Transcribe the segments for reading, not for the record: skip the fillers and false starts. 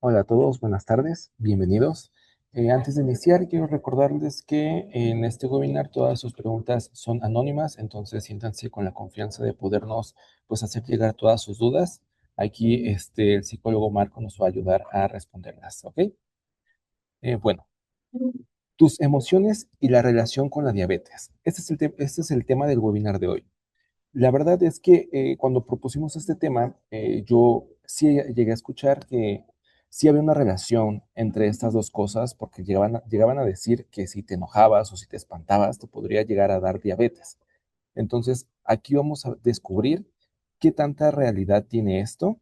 Hola a todos, buenas tardes, bienvenidos. Antes de iniciar, quiero recordarles que en este webinar todas sus preguntas son anónimas, entonces siéntanse con la confianza de podernos pues hacer llegar todas sus dudas. Aquí el psicólogo Marco nos va a ayudar a responderlas, ¿ok? Bueno, tus emociones y la relación con la diabetes. Este es el tema del webinar de hoy. La verdad es que cuando propusimos este tema, yo sí llegué a escuchar que sí había una relación entre estas dos cosas, porque llegaban a decir que si te enojabas o si te espantabas, te podría llegar a dar diabetes. Entonces, aquí vamos a descubrir qué tanta realidad tiene esto.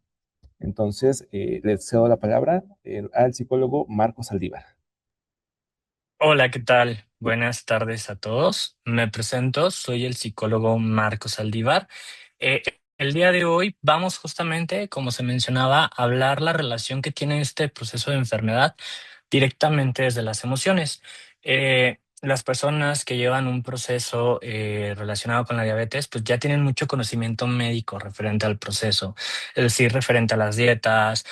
Entonces, les cedo la palabra al psicólogo Marcos Saldívar. Hola, ¿qué tal? Buenas tardes a todos. Me presento, soy el psicólogo Marcos Saldívar. Eh, el día de hoy vamos justamente, como se mencionaba, a hablar la relación que tiene este proceso de enfermedad directamente desde las emociones. Las personas que llevan un proceso relacionado con la diabetes, pues ya tienen mucho conocimiento médico referente al proceso, es decir, referente a las dietas,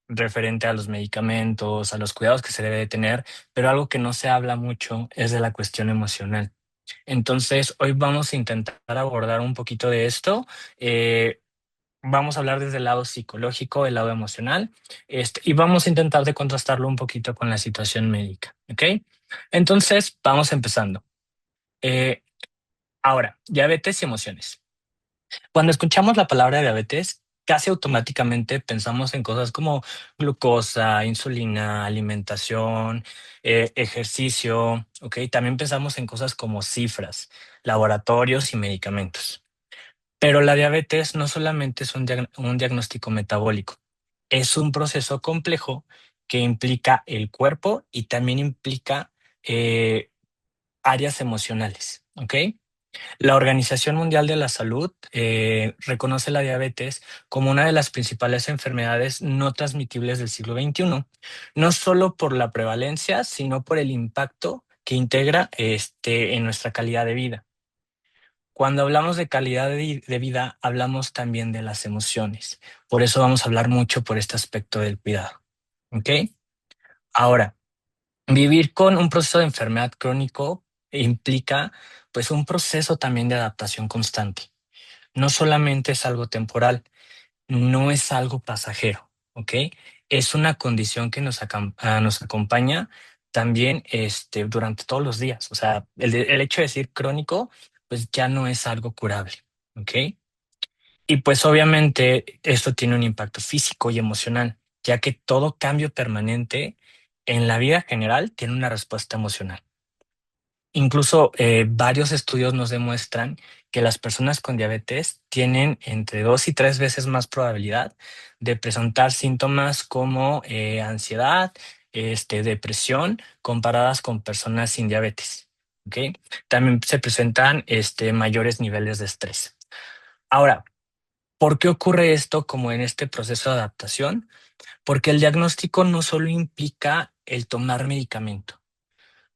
referente a los medicamentos, a los cuidados que se debe de tener, pero algo que no se habla mucho es de la cuestión emocional. Entonces, hoy vamos a intentar abordar un poquito de esto. Vamos a hablar desde el lado psicológico, el lado emocional, y vamos a intentar de contrastarlo un poquito con la situación médica, ¿ok? Entonces, vamos empezando. Eh, Ahora, diabetes y emociones. Cuando escuchamos la palabra diabetes, casi automáticamente pensamos en cosas como glucosa, insulina, alimentación, ejercicio, ¿ok? También pensamos en cosas como cifras, laboratorios y medicamentos. Pero la diabetes no solamente es un diagnóstico metabólico, es un proceso complejo que implica el cuerpo y también implica eh, áreas emocionales, ¿ok? La Organización Mundial de la Salud reconoce la diabetes como una de las principales enfermedades no transmitibles del siglo XXI, no solo por la prevalencia, sino por el impacto que integra en nuestra calidad de vida. Cuando hablamos de calidad de vida, hablamos también de las emociones. Por eso vamos a hablar mucho por este aspecto del cuidado. ¿Ok? Ahora, vivir con un proceso de enfermedad crónico implica pues un proceso también de adaptación constante. No solamente es algo temporal, no es algo pasajero, ¿ok? Es una condición que nos acompaña también durante todos los días. O sea, el hecho de decir crónico, pues ya no es algo curable, ¿ok? Y pues obviamente esto tiene un impacto físico y emocional, ya que todo cambio permanente en la vida general tiene una respuesta emocional. Incluso varios estudios nos demuestran que las personas con diabetes tienen entre 2 y 3 veces más probabilidad de presentar síntomas como ansiedad, depresión, comparadas con personas sin diabetes. ¿Ok? También se presentan mayores niveles de estrés. Ahora, ¿por qué ocurre esto como en este proceso de adaptación? Porque el diagnóstico no solo implica el tomar medicamento.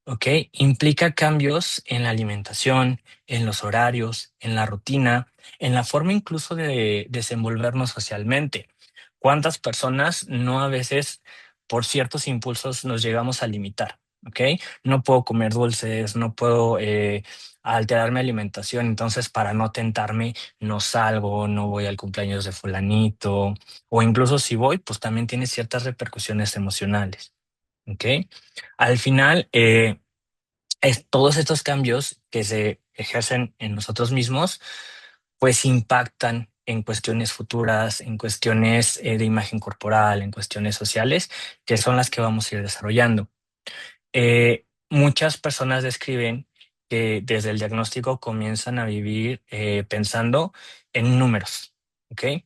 ¿Ok? Implica cambios en la alimentación, en los horarios, en la rutina, en la forma incluso de desenvolvernos socialmente. ¿Cuántas personas no a veces por ciertos impulsos nos llegamos a limitar? ¿Ok? No puedo comer dulces, no puedo alterar mi alimentación, entonces para no tentarme no salgo, no voy al cumpleaños de fulanito, o incluso si voy, pues también tiene ciertas repercusiones emocionales. ¿Ok? Al final, todos estos cambios que se ejercen en nosotros mismos, pues impactan en cuestiones futuras, en cuestiones de imagen corporal, en cuestiones sociales, que son las que vamos a ir desarrollando. Muchas personas describen que desde el diagnóstico comienzan a vivir pensando en números, ¿ok?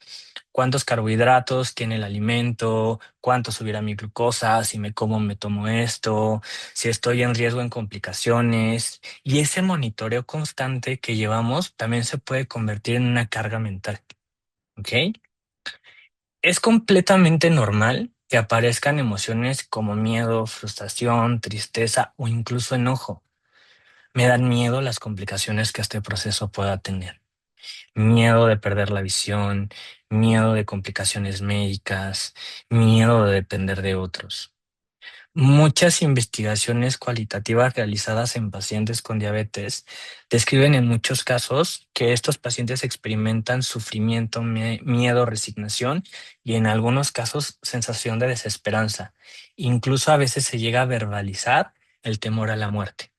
¿Cuántos carbohidratos tiene el alimento? ¿Cuánto subirá mi glucosa? Si me como, me tomo esto, si estoy en riesgo en complicaciones. Y ese monitoreo constante que llevamos también se puede convertir en una carga mental, ¿ok? Es completamente normal que aparezcan emociones como miedo, frustración, tristeza o incluso enojo. Me dan miedo las complicaciones que este proceso pueda tener. Miedo de perder la visión, miedo de complicaciones médicas, miedo de depender de otros. Muchas investigaciones cualitativas realizadas en pacientes con diabetes describen en muchos casos que estos pacientes experimentan sufrimiento, miedo, resignación y en algunos casos sensación de desesperanza. Incluso a veces se llega a verbalizar el temor a la muerte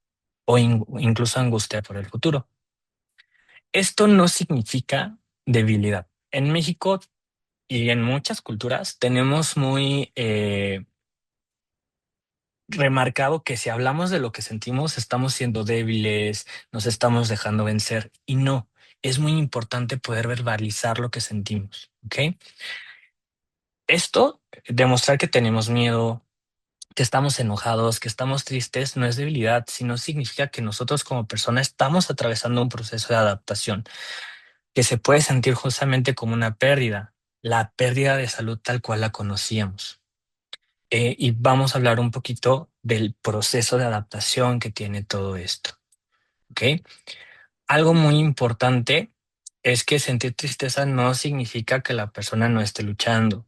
o incluso angustia por el futuro. Esto no significa debilidad. En México y en muchas culturas tenemos muy remarcado que si hablamos de lo que sentimos, estamos siendo débiles, nos estamos dejando vencer y no, es muy importante poder verbalizar lo que sentimos, ¿ok? Esto, demostrar que tenemos miedo, que estamos enojados, que estamos tristes, no es debilidad, sino significa que nosotros como persona estamos atravesando un proceso de adaptación que se puede sentir justamente como una pérdida, la pérdida de salud tal cual la conocíamos. Y vamos a hablar un poquito del proceso de adaptación que tiene todo esto, ¿ok? Algo muy importante es que sentir tristeza no significa que la persona no esté luchando.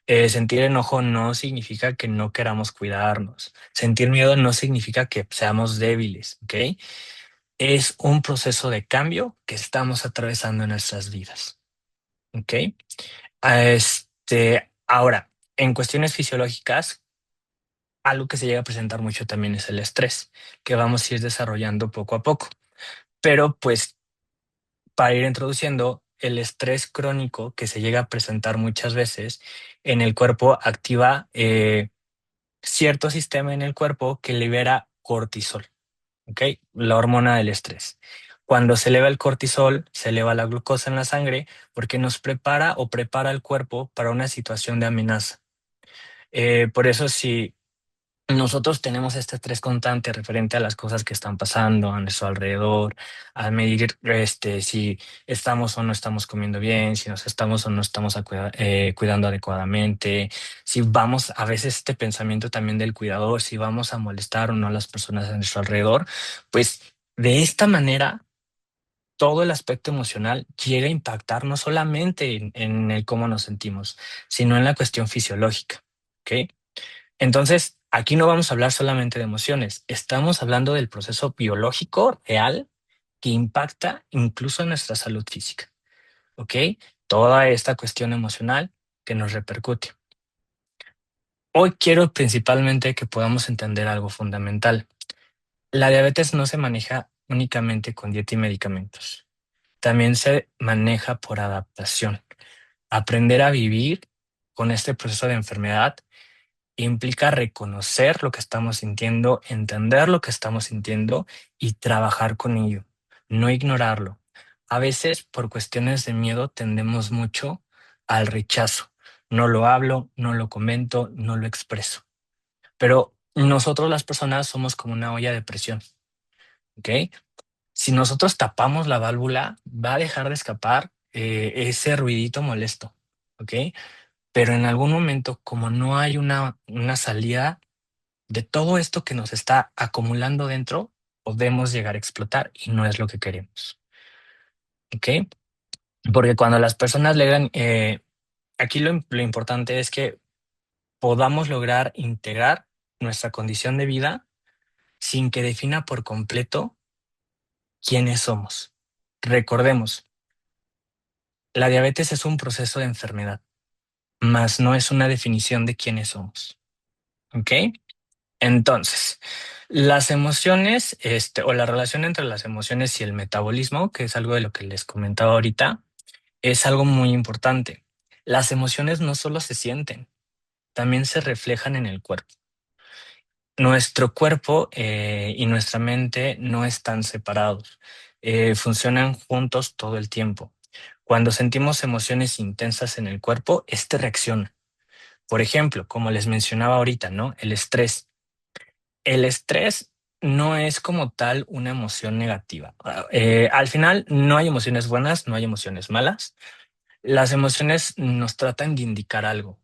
Sentir enojo no significa que no queramos cuidarnos. Sentir miedo no significa que seamos débiles, ¿ok? Es un proceso de cambio que estamos atravesando en nuestras vidas, ¿ok? Ahora, en cuestiones fisiológicas, algo que se llega a presentar mucho también es el estrés, que vamos a ir desarrollando poco a poco. Pero pues para ir introduciendo, el estrés crónico que se llega a presentar muchas veces en el cuerpo activa cierto sistema en el cuerpo que libera cortisol, ¿ok? La hormona del estrés. Cuando se eleva el cortisol, se eleva la glucosa en la sangre porque nos prepara o prepara el cuerpo para una situación de amenaza. Por eso, si nosotros tenemos este estrés constante referente a las cosas que están pasando a nuestro alrededor, a medir si estamos o no estamos comiendo bien, si nos estamos o no estamos cuidando adecuadamente, si vamos, a veces este pensamiento también del cuidador, si vamos a molestar o no a las personas a nuestro alrededor, pues de esta manera todo el aspecto emocional llega a impactar no solamente en el cómo nos sentimos, sino en la cuestión fisiológica. ¿Ok? Entonces, aquí no vamos a hablar solamente de emociones, estamos hablando del proceso biológico real que impacta incluso en nuestra salud física, ¿ok? Toda esta cuestión emocional que nos repercute. Hoy quiero principalmente que podamos entender algo fundamental. La diabetes no se maneja únicamente con dieta y medicamentos, también se maneja por adaptación. Aprender a vivir con este proceso de enfermedad implica reconocer lo que estamos sintiendo, entender lo que estamos sintiendo y trabajar con ello, no ignorarlo. A veces, por cuestiones de miedo, tendemos mucho al rechazo. No lo hablo, no lo comento, no lo expreso. Pero nosotros las personas somos como una olla de presión, ¿ok? Si nosotros tapamos la válvula, va a dejar de escapar ese ruidito molesto, ¿ok? Pero en algún momento, como no hay una salida, de todo esto que nos está acumulando dentro, podemos llegar a explotar y no es lo que queremos. ¿Ok? Porque cuando las personas logran, aquí lo importante es que podamos lograr integrar nuestra condición de vida sin que defina por completo quiénes somos. Recordemos, la diabetes es un proceso de enfermedad, mas no es una definición de quiénes somos. ¿Ok? Entonces, las emociones, o la relación entre las emociones y el metabolismo, que es algo de lo que les comentaba ahorita, es algo muy importante. Las emociones no solo se sienten, también se reflejan en el cuerpo. Nuestro cuerpo y nuestra mente no están separados, funcionan juntos todo el tiempo. Cuando sentimos emociones intensas en el cuerpo, este reacciona. Por ejemplo, como les mencionaba ahorita, ¿no? El estrés. El estrés no es como tal una emoción negativa. Al final no hay emociones buenas, no hay emociones malas. Las emociones nos tratan de indicar algo,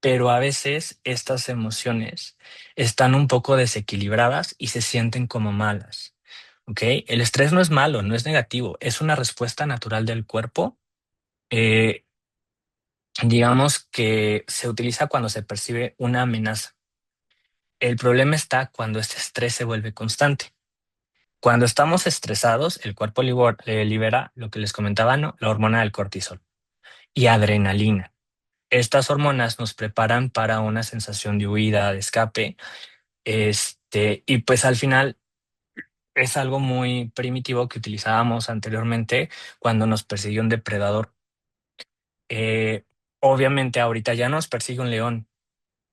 pero a veces estas emociones están un poco desequilibradas y se sienten como malas. ¿Ok? El estrés no es malo, no es negativo, es una respuesta natural del cuerpo, eh, digamos que se utiliza cuando se percibe una amenaza. El problema está cuando este estrés se vuelve constante. Cuando estamos estresados, el cuerpo libera lo que les comentaba, ¿no? La hormona del cortisol y adrenalina. Estas hormonas nos preparan para una sensación de huida, de escape, y pues al final es algo muy primitivo que utilizábamos anteriormente cuando nos persigue un depredador. Eh, Obviamente ahorita ya nos persigue un león.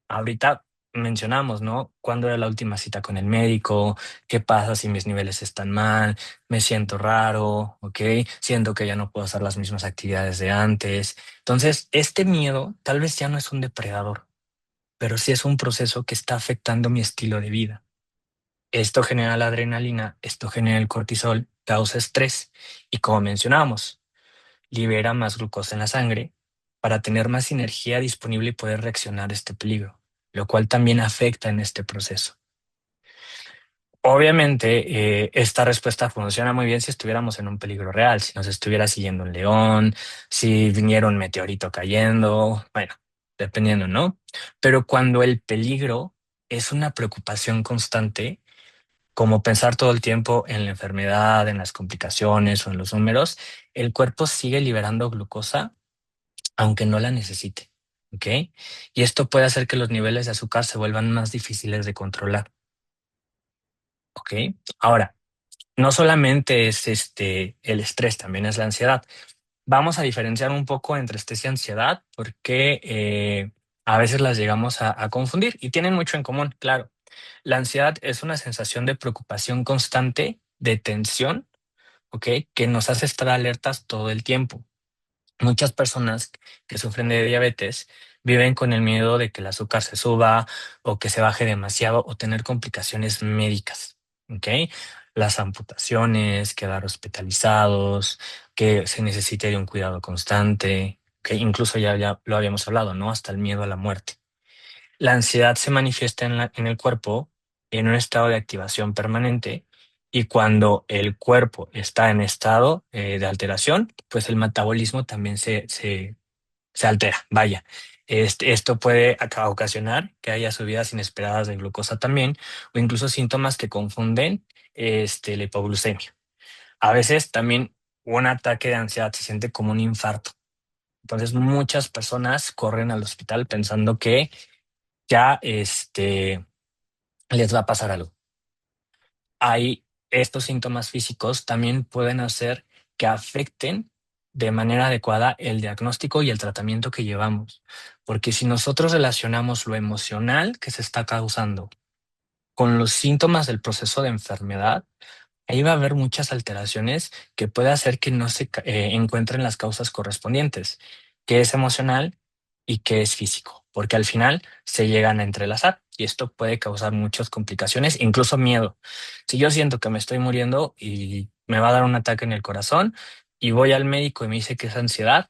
Ahorita mencionamos, ¿no? ¿Cuándo era la última cita con el médico? ¿Qué pasa si mis niveles están mal? Me siento raro, ¿ok? Siento que ya no puedo hacer las mismas actividades de antes. Entonces, este miedo tal vez ya no es un depredador, pero sí es un proceso que está afectando mi estilo de vida. Esto genera la adrenalina, esto genera el cortisol, causa estrés y como mencionábamos, libera más glucosa en la sangre para tener más energía disponible y poder reaccionar a este peligro, lo cual también afecta en este proceso. Obviamente, esta respuesta funciona muy bien si estuviéramos en un peligro real, si nos estuviera siguiendo un león, si viniera un meteorito cayendo, bueno, dependiendo, ¿no? Pero cuando el peligro es una preocupación constante, como pensar todo el tiempo en la enfermedad, en las complicaciones o en los números, el cuerpo sigue liberando glucosa aunque no la necesite, ¿ok? Y esto puede hacer que los niveles de azúcar se vuelvan más difíciles de controlar, ¿ok? Ahora, no solamente es el estrés, también es la ansiedad. Vamos a diferenciar un poco entre estrés y ansiedad porque a veces las llegamos a confundir y tienen mucho en común, claro. La ansiedad es una sensación de preocupación constante, de tensión, ¿ok? Que nos hace estar alertas todo el tiempo. Muchas personas que sufren de diabetes viven con el miedo de que el azúcar se suba o que se baje demasiado o tener complicaciones médicas, ¿ok? Las amputaciones, quedar hospitalizados, que se necesite de un cuidado constante, que incluso ya lo habíamos hablado, ¿no? Hasta el miedo a la muerte. La ansiedad se manifiesta en el cuerpo en un estado de activación permanente y cuando el cuerpo está en estado de alteración, pues el metabolismo también se altera. Vaya, esto puede ocasionar que haya subidas inesperadas de glucosa también o incluso síntomas que confunden la hipoglucemia. A veces también un ataque de ansiedad se siente como un infarto. Entonces muchas personas corren al hospital pensando que ya les va a pasar algo. Hay estos síntomas físicos también pueden hacer que afecten de manera adecuada el diagnóstico y el tratamiento que llevamos. Porque si nosotros relacionamos lo emocional que se está causando con los síntomas del proceso de enfermedad, ahí va a haber muchas alteraciones que puede hacer que no se encuentren las causas correspondientes, que es emocional y que es físico, porque al final se llegan a entrelazar y esto puede causar muchas complicaciones, incluso miedo. Si yo siento que me estoy muriendo y me va a dar un ataque en el corazón y voy al médico y me dice que es ansiedad,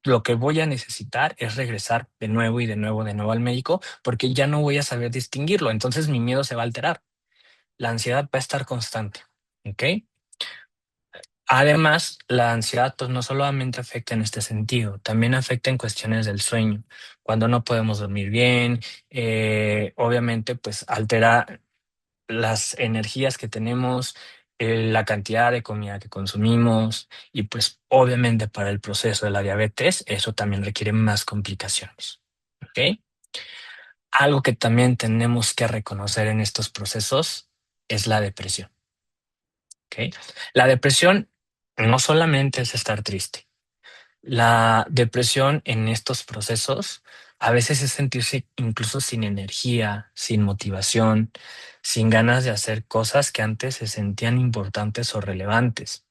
lo que voy a necesitar es regresar de nuevo y de nuevo, de nuevo al médico porque ya no voy a saber distinguirlo, entonces mi miedo se va a alterar. La ansiedad va a estar constante, ¿ok? Además, la ansiedad pues, no solamente afecta en este sentido, también afecta en cuestiones del sueño. Cuando no podemos dormir bien, obviamente pues altera las energías que tenemos, la cantidad de comida que consumimos y pues obviamente para el proceso de la diabetes eso también requiere más complicaciones. ¿Ok? Algo que también tenemos que reconocer en estos procesos es la depresión. ¿Ok? La depresión no solamente es estar triste. La depresión en estos procesos a veces es sentirse incluso sin energía, sin motivación, sin ganas de hacer cosas que antes se sentían importantes o relevantes.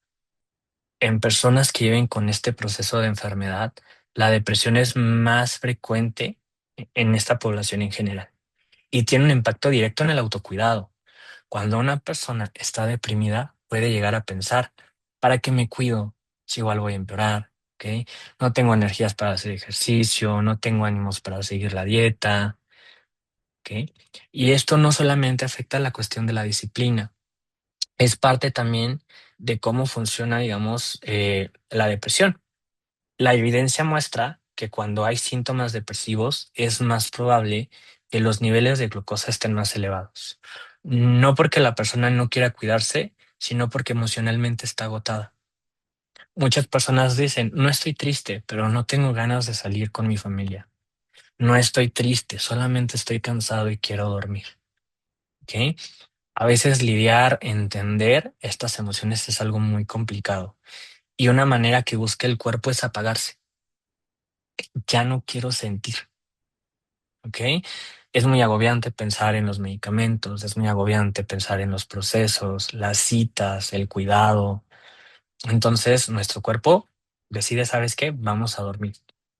En personas que viven con este proceso de enfermedad, la depresión es más frecuente en esta población en general y tiene un impacto directo en el autocuidado. Cuando una persona está deprimida, puede llegar a pensar, ¿para qué me cuido si igual voy a empeorar? ¿Ok? No tengo energías para hacer ejercicio, no tengo ánimos para seguir la dieta. ¿Ok? Y esto no solamente afecta la cuestión de la disciplina, es parte también de cómo funciona, digamos, la depresión. La evidencia muestra que cuando hay síntomas depresivos es más probable que los niveles de glucosa estén más elevados. No porque la persona no quiera cuidarse, sino porque emocionalmente está agotada. Muchas personas dicen, no estoy triste, pero no tengo ganas de salir con mi familia. No estoy triste, solamente estoy cansado y quiero dormir. ¿Ok? A veces lidiar, entender estas emociones es algo muy complicado. Y una manera que busca el cuerpo es apagarse. Ya no quiero sentir. ¿Ok? Es muy agobiante pensar en los medicamentos, es muy agobiante pensar en los procesos, las citas, el cuidado. Entonces, nuestro cuerpo decide, ¿sabes qué? Vamos a dormir.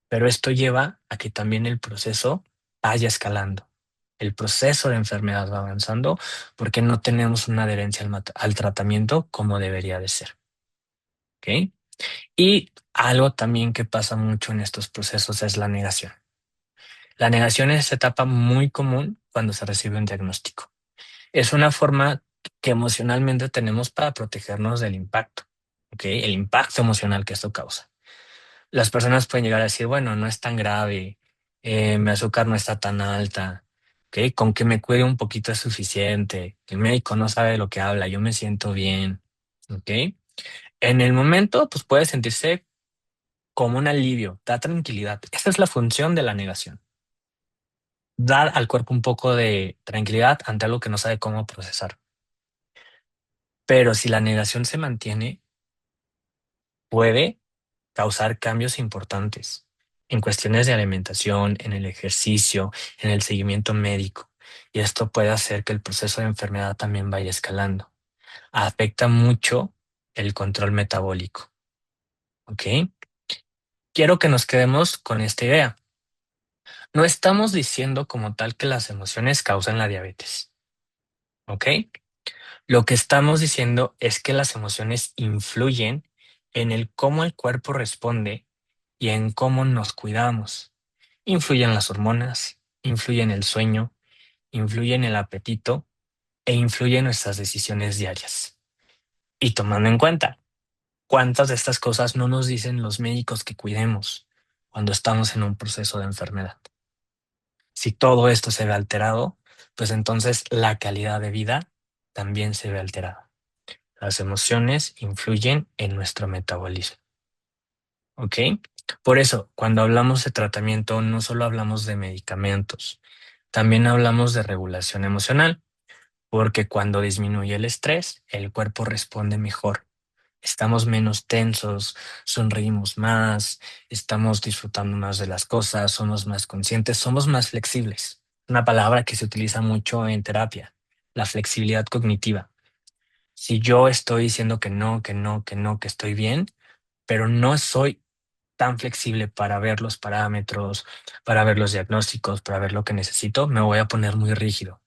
Pero esto lleva a que también el proceso vaya escalando. El proceso de enfermedad va avanzando porque no tenemos una adherencia al tratamiento como debería de ser. ¿Ok? Y algo también que pasa mucho en estos procesos es la negación. La negación es esa etapa muy común cuando se recibe un diagnóstico. Es una forma que emocionalmente tenemos para protegernos del impacto, ¿ok? El impacto emocional que esto causa. Las personas pueden llegar a decir, bueno, no es tan grave, mi azúcar no está tan alta, ¿ok? Con que me cuide un poquito es suficiente, el médico no sabe de lo que habla, yo me siento bien, ¿ok? En el momento, pues puede sentirse como un alivio, da tranquilidad. Esa es la función de la negación. Dar al cuerpo un poco de tranquilidad ante algo que no sabe cómo procesar. Pero si la negación se mantiene, puede causar cambios importantes en cuestiones de alimentación, en el ejercicio, en el seguimiento médico. Y esto puede hacer que el proceso de enfermedad también vaya escalando. Afecta mucho el control metabólico. ¿Ok? Quiero que nos quedemos con esta idea. No estamos diciendo como tal que las emociones causan la diabetes. ¿Ok? Lo que estamos diciendo es que las emociones influyen en el cómo el cuerpo responde y en cómo nos cuidamos. Influyen las hormonas, influyen el sueño, influyen el apetito e influyen nuestras decisiones diarias. Y tomando en cuenta cuántas de estas cosas no nos dicen los médicos que cuidemos cuando estamos en un proceso de enfermedad. Si todo esto se ve alterado, pues entonces la calidad de vida también se ve alterada. Las emociones influyen en nuestro metabolismo, ¿ok? Por eso, cuando hablamos de tratamiento, no solo hablamos de medicamentos, también hablamos de regulación emocional, porque cuando disminuye el estrés, el cuerpo responde mejor. Estamos menos tensos, sonreímos más, estamos disfrutando más de las cosas, somos más conscientes, somos más flexibles. Una palabra que se utiliza mucho en terapia, la flexibilidad cognitiva. Si yo estoy diciendo que no, que no, que no, que estoy bien, pero no soy tan flexible para ver los parámetros, para ver los diagnósticos, para ver lo que necesito, me voy a poner muy rígido.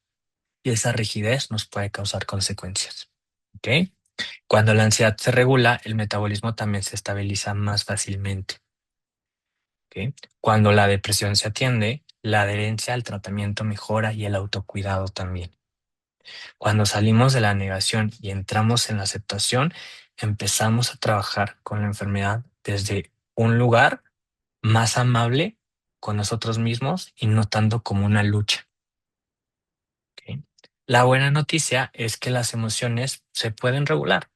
Y esa rigidez nos puede causar consecuencias. ¿Ok? Cuando la ansiedad se regula, el metabolismo también se estabiliza más fácilmente. ¿Ok? Cuando la depresión se atiende, la adherencia al tratamiento mejora y el autocuidado también. Cuando salimos de la negación y entramos en la aceptación, empezamos a trabajar con la enfermedad desde un lugar más amable con nosotros mismos y no tanto como una lucha. ¿Ok? La buena noticia es que las emociones se pueden regular.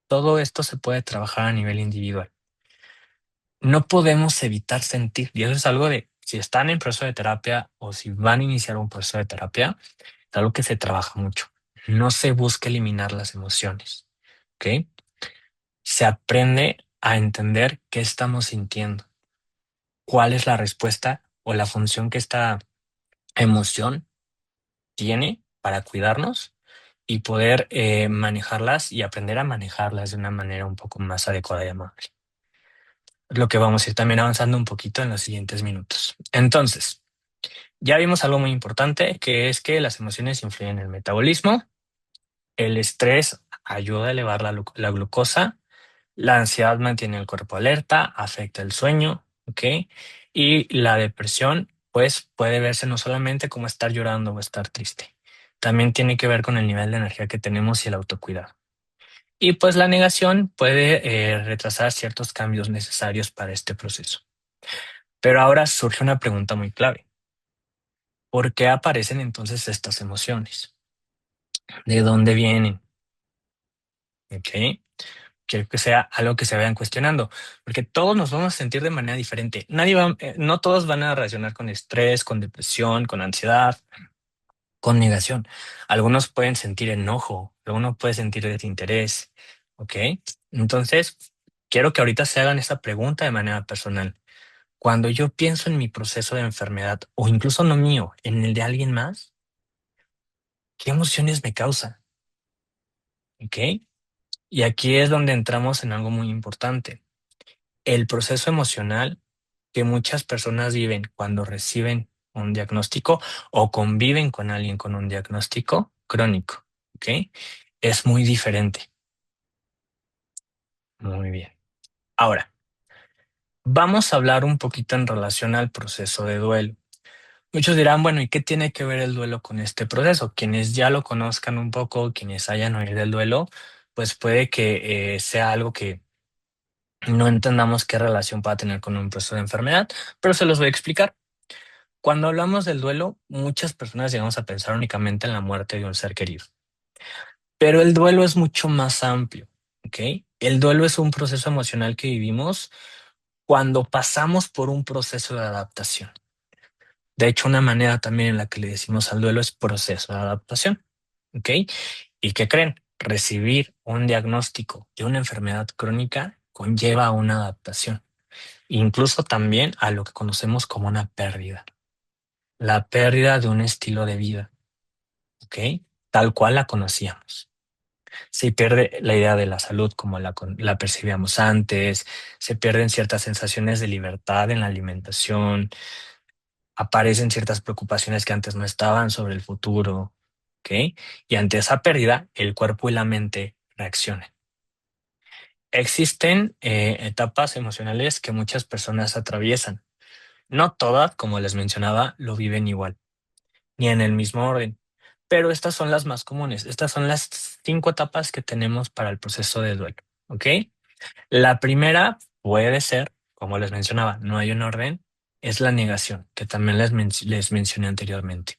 Todo esto se puede trabajar a nivel individual. No podemos evitar sentir, y eso es algo de, si están en proceso de terapia o si van a iniciar un proceso de terapia, es algo que se trabaja mucho. No se busca eliminar las emociones, ¿ok? Se aprende a entender qué estamos sintiendo, cuál es la respuesta o la función que esta emoción tiene para cuidarnos y poder manejarlas y aprender a manejarlas de una manera un poco más adecuada y amable. Es lo que vamos a ir también avanzando un poquito en los siguientes minutos. Entonces, ya vimos algo muy importante, que es que las emociones influyen en el metabolismo, el estrés ayuda a elevar la glucosa, la ansiedad mantiene el cuerpo alerta, afecta el sueño, ¿ok? Y la depresión, pues puede verse no solamente como estar llorando o estar triste, también tiene que ver con el nivel de energía que tenemos y el autocuidado. Y pues la negación puede retrasar ciertos cambios necesarios para este proceso. Pero ahora surge una pregunta muy clave. ¿Por qué aparecen entonces estas emociones? ¿De dónde vienen? ¿Ok? Quiero que sea algo que se vayan cuestionando, porque todos nos vamos a sentir de manera diferente. No todos van a reaccionar con estrés, con depresión, con ansiedad, con negación. Algunos pueden sentir enojo, algunos pueden sentir desinterés, ¿ok? Entonces, quiero que ahorita se hagan esta pregunta de manera personal. Cuando yo pienso en mi proceso de enfermedad, o incluso no mío, en el de alguien más, ¿qué emociones me causa? ¿Ok? Y aquí es donde entramos en algo muy importante. El proceso emocional que muchas personas viven cuando reciben un diagnóstico o conviven con alguien con un diagnóstico crónico, ¿ok? Es muy diferente. Muy bien. Ahora, vamos a hablar un poquito en relación al proceso de duelo. Muchos dirán, bueno, ¿y qué tiene que ver el duelo con este proceso? Quienes ya lo conozcan un poco, quienes hayan oído del duelo, pues puede que sea algo que no entendamos qué relación pueda tener con un proceso de enfermedad, pero se los voy a explicar. Cuando hablamos del duelo, muchas personas llegamos a pensar únicamente en la muerte de un ser querido, pero el duelo es mucho más amplio, ¿ok? El duelo es un proceso emocional que vivimos cuando pasamos por un proceso de adaptación. De hecho, una manera también en la que le decimos al duelo es proceso de adaptación, ¿ok? ¿Y qué creen? Recibir un diagnóstico de una enfermedad crónica conlleva una adaptación, incluso también a lo que conocemos como una pérdida, la pérdida de un estilo de vida, ¿ok? Tal cual la conocíamos. Se pierde la idea de la salud como la percibíamos antes, se pierden ciertas sensaciones de libertad en la alimentación, aparecen ciertas preocupaciones que antes no estaban sobre el futuro, ¿ok? Y ante esa pérdida, el cuerpo y la mente reaccionan. Existen etapas emocionales que muchas personas atraviesan. No todas, como les mencionaba, lo viven igual, ni en el mismo orden. Pero estas son las más comunes. Estas son las 5 etapas que tenemos para el proceso de duelo, ¿ok? La primera puede ser, como les mencionaba, no hay un orden, es la negación, que también les mencioné anteriormente,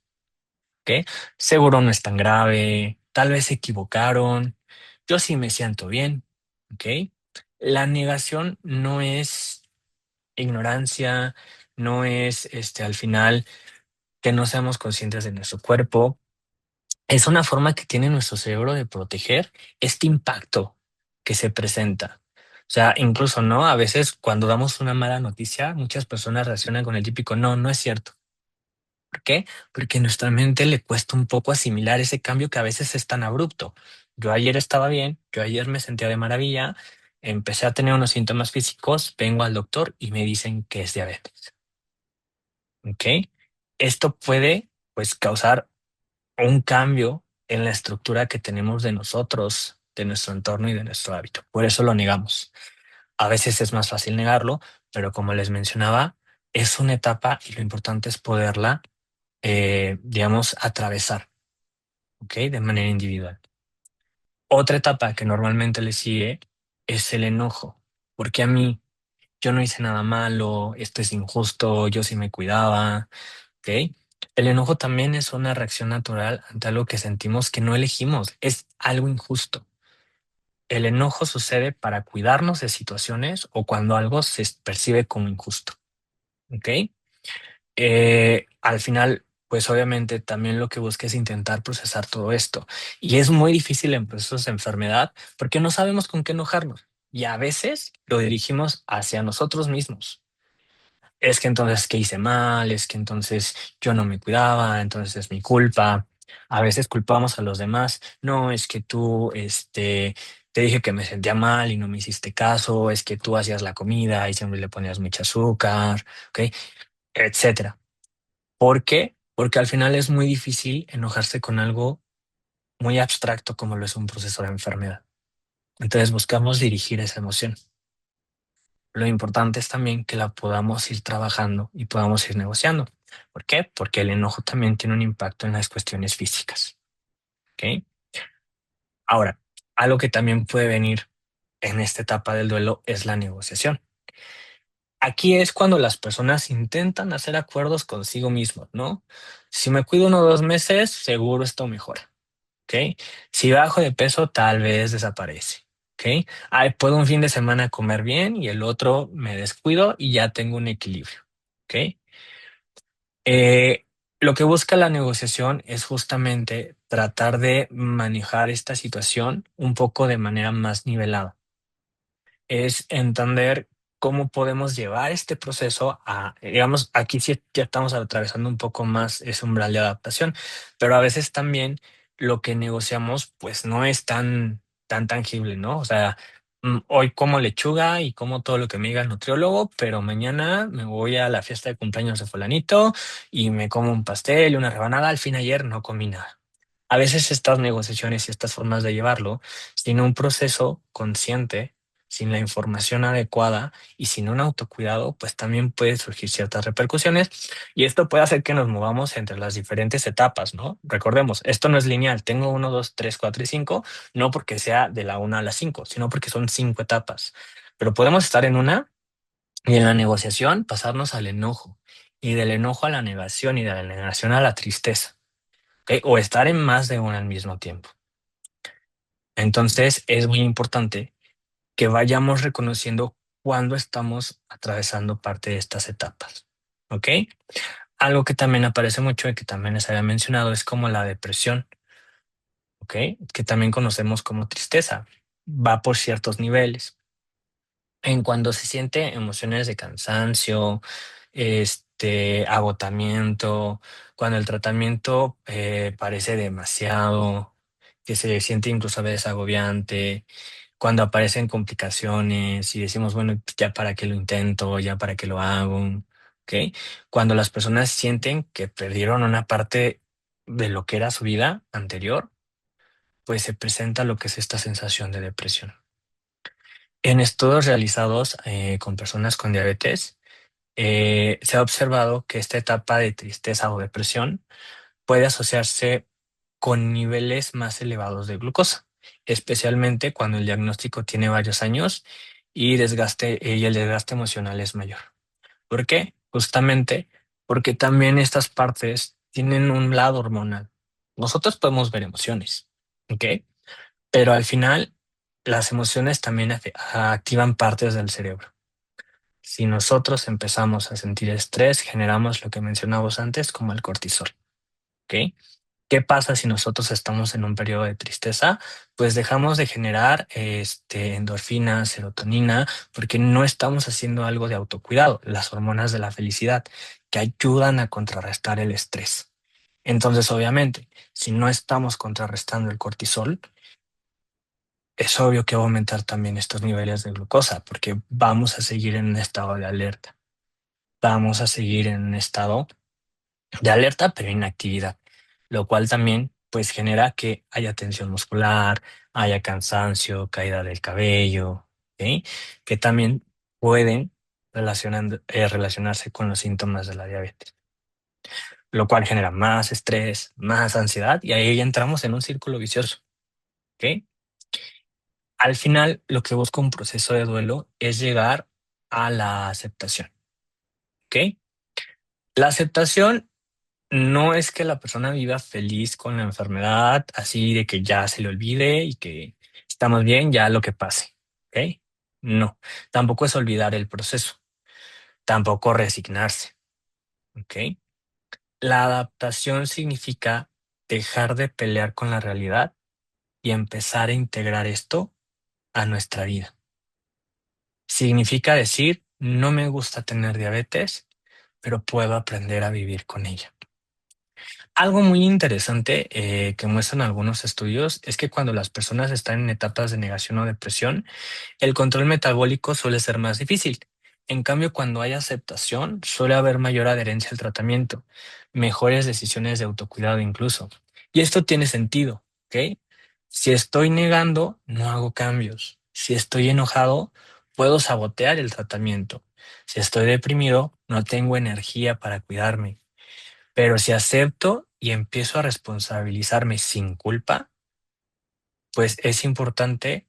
¿ok? Seguro no es tan grave, tal vez se equivocaron, yo sí me siento bien, ¿ok? La negación no es ignorancia, no es al final que no seamos conscientes de nuestro cuerpo. Es una forma que tiene nuestro cerebro de proteger este impacto que se presenta. O sea, incluso, ¿no? A veces cuando damos una mala noticia, muchas personas reaccionan con el típico, no, no es cierto. ¿Por qué? Porque a nuestra mente le cuesta un poco asimilar ese cambio que a veces es tan abrupto. Yo ayer estaba bien, yo ayer me sentía de maravilla, empecé a tener unos síntomas físicos, vengo al doctor y me dicen que es diabetes. ¿Ok? Esto puede, pues, causar un cambio en la estructura que tenemos de nosotros, de nuestro entorno y de nuestro hábito. Por eso lo negamos. A veces es más fácil negarlo, pero como les mencionaba, es una etapa y lo importante es poderla, digamos, atravesar, ¿ok? De manera individual. Otra etapa que normalmente le sigue es el enojo. Porque a mí, yo no hice nada malo, esto es injusto, yo sí me cuidaba, ¿ok? El enojo también es una reacción natural ante algo que sentimos que no elegimos, es algo injusto. El enojo sucede para cuidarnos de situaciones o cuando algo se percibe como injusto, ¿ok? Al final, pues obviamente también lo que busca es intentar procesar todo esto. Y es muy difícil en procesos de enfermedad porque no sabemos con qué enojarnos y a veces lo dirigimos hacia nosotros mismos. Es que entonces, ¿qué hice mal? Es que entonces yo no me cuidaba, entonces es mi culpa. A veces culpamos a los demás. No, es que tú, te dije que me sentía mal y no me hiciste caso. Es que tú hacías la comida y siempre le ponías mucho azúcar, ¿ok? Etcétera. ¿Por qué? Porque al final es muy difícil enojarse con algo muy abstracto como lo es un proceso de enfermedad. Entonces buscamos dirigir esa emoción. Lo importante es también que la podamos ir trabajando y podamos ir negociando. ¿Por qué? Porque el enojo también tiene un impacto en las cuestiones físicas. ¿Ok? Ahora, algo que también puede venir en esta etapa del duelo es la negociación. Aquí es cuando las personas intentan hacer acuerdos consigo mismos, ¿no? Si me cuido 1 o 2 meses, seguro esto mejora, ¿ok? Si bajo de peso, tal vez desaparece, ¿ok? Ay, puedo un fin de semana comer bien y el otro me descuido y ya tengo un equilibrio, ¿ok? Eh, lo que busca la negociación es justamente tratar de manejar esta situación un poco de manera más nivelada, es entender cómo podemos llevar este proceso a, digamos, aquí sí ya estamos atravesando un poco más ese umbral de adaptación, pero a veces también lo que negociamos pues no es tan tangible, ¿no? O sea, hoy como lechuga y como todo lo que me diga el nutriólogo, pero mañana me voy a la fiesta de cumpleaños de fulanito y me como un pastel y una rebanada. Al fin ayer no comí nada. A veces estas negociaciones y estas formas de llevarlo, sin un proceso consciente, sin la información adecuada y sin un autocuidado, pues también puede surgir ciertas repercusiones y esto puede hacer que nos movamos entre las diferentes etapas, ¿no? Recordemos, esto no es lineal, tengo 1, 2, 3, 4 y 5, no porque sea de la 1 a la 5, sino porque son 5 etapas, pero podemos estar en una y en la negociación pasarnos al enojo y del enojo a la negación y de la negación a la tristeza. ¿Ok? O estar en más de una al mismo tiempo. Entonces es muy importante que vayamos reconociendo cuándo estamos atravesando parte de estas etapas. ¿Ok? Algo que también aparece mucho y que también les había mencionado es como la depresión. ¿Ok? Que también conocemos como tristeza. Va por ciertos niveles. En cuando se siente emociones de cansancio, agotamiento, cuando el tratamiento parece demasiado, que se siente incluso a veces agobiante, cuando aparecen complicaciones y decimos, bueno, ya para qué lo intento, ya para qué lo hago, ¿ok? Cuando las personas sienten que perdieron una parte de lo que era su vida anterior, pues se presenta lo que es esta sensación de depresión. En estudios realizados con personas con diabetes, se ha observado que esta etapa de tristeza o depresión puede asociarse con niveles más elevados de glucosa, especialmente cuando el diagnóstico tiene varios años y el desgaste emocional es mayor. ¿Por qué? Justamente porque también estas partes tienen un lado hormonal. Nosotros podemos ver emociones, ¿ok? Pero al final las emociones también activan partes del cerebro. Si nosotros empezamos a sentir estrés, generamos lo que mencionamos antes como el cortisol, ¿ok? ¿Qué pasa si nosotros estamos en un periodo de tristeza? Pues dejamos de generar endorfina, serotonina, porque no estamos haciendo algo de autocuidado, las hormonas de la felicidad, que ayudan a contrarrestar el estrés. Entonces, obviamente, si no estamos contrarrestando el cortisol, es obvio que va a aumentar también estos niveles de glucosa, porque vamos a seguir en un estado de alerta. Vamos a seguir en un estado de alerta, pero inactividad, lo cual también pues genera que haya tensión muscular, haya cansancio, caída del cabello, ¿ok? Que también pueden relacionarse con los síntomas de la diabetes, lo cual genera más estrés, más ansiedad y ahí ya entramos en un círculo vicioso, ¿ok? Al final, lo que busca un proceso de duelo es llegar a la aceptación, ¿ok? La aceptación no es que la persona viva feliz con la enfermedad, así de que ya se le olvide y que estamos bien, ya lo que pase, ¿ok? No, tampoco es olvidar el proceso, tampoco resignarse, ¿ok? La adaptación significa dejar de pelear con la realidad y empezar a integrar esto a nuestra vida. Significa decir, no me gusta tener diabetes, pero puedo aprender a vivir con ella. Algo muy interesante que muestran algunos estudios es que cuando las personas están en etapas de negación o depresión, el control metabólico suele ser más difícil. En cambio, cuando hay aceptación, suele haber mayor adherencia al tratamiento, mejores decisiones de autocuidado incluso. Y esto tiene sentido, ¿ok? Si estoy negando, no hago cambios. Si estoy enojado, puedo sabotear el tratamiento. Si estoy deprimido, no tengo energía para cuidarme. Pero si acepto y empiezo a responsabilizarme sin culpa, pues es importante